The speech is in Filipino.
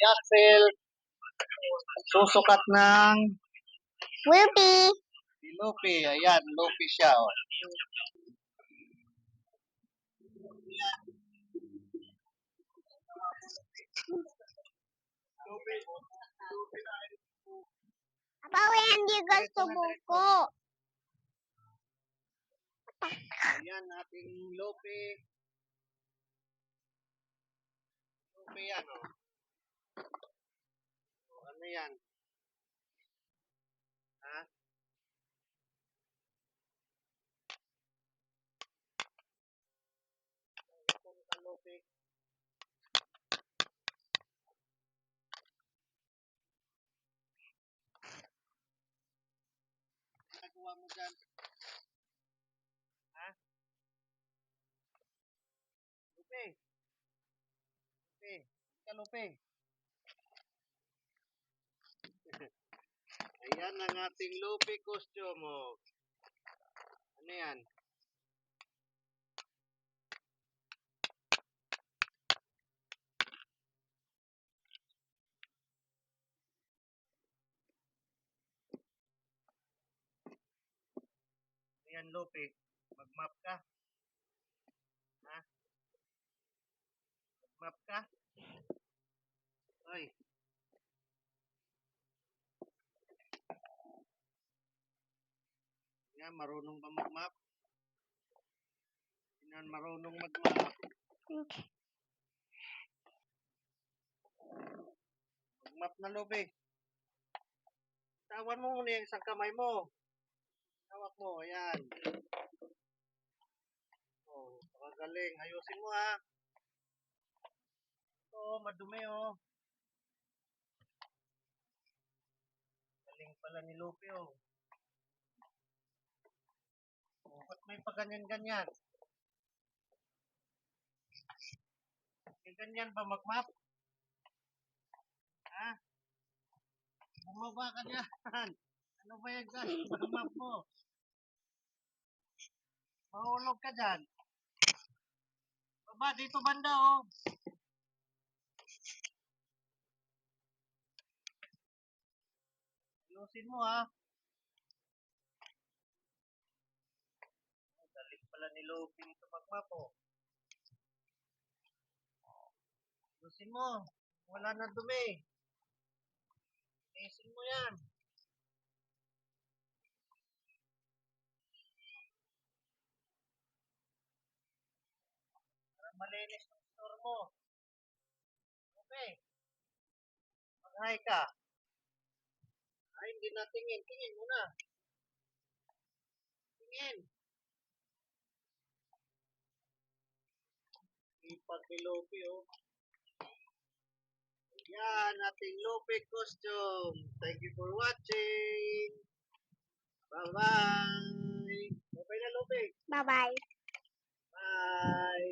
Yaxel, susukat ng Whoopee! si Luffy. Ayan, Luffy siya. Oh. Apa hindi gusto buko? Ayan, ating Luffy. Luffy yan, oh. Oh, ano yan? Ha? Ito sa Luffy. Nagawa mo dyan? Ha? Luffy. Luffy. Ika, Luffy. Ayan ang ating Luffy costume. Oh. Ano yan? Ayan, Luffy. Mag-map ka. Ha? Mag-map ka? Oy. Yan, marunong ba mag-map? Yan, marunong mag-map. Mag-map na, Luffy. Tawan mo muna yung isang kamay mo. Hawak mo, ayan. Oh, magaling. Ayusin mo, ha. Ito, madumi, oh. Galing pala ni Luffy, oh. Oh, ba't may paganyan-ganyan? May ganyan ba mag-map? Ha? Bumaba ka dyan. Ano ba yan dyan? Mag-map mo. Mahulog ka dyan. Baba, dito banda, oh. Ayusin mo, ha. Galing pala ni Luffy dito mag-map, oh. Ayusin mo. Wala na dumi. Ayusin mo yan. Para malinis ang store mo. Okay. Mag-hi ka. Ay, hindi na tingin. Tingin muna. Tingin. Ipag ni Luffy, oh. Yan, ating Luffy costume. Thank you for watching. Bye-bye. Okay na, Luffy. Bye-bye. Bye.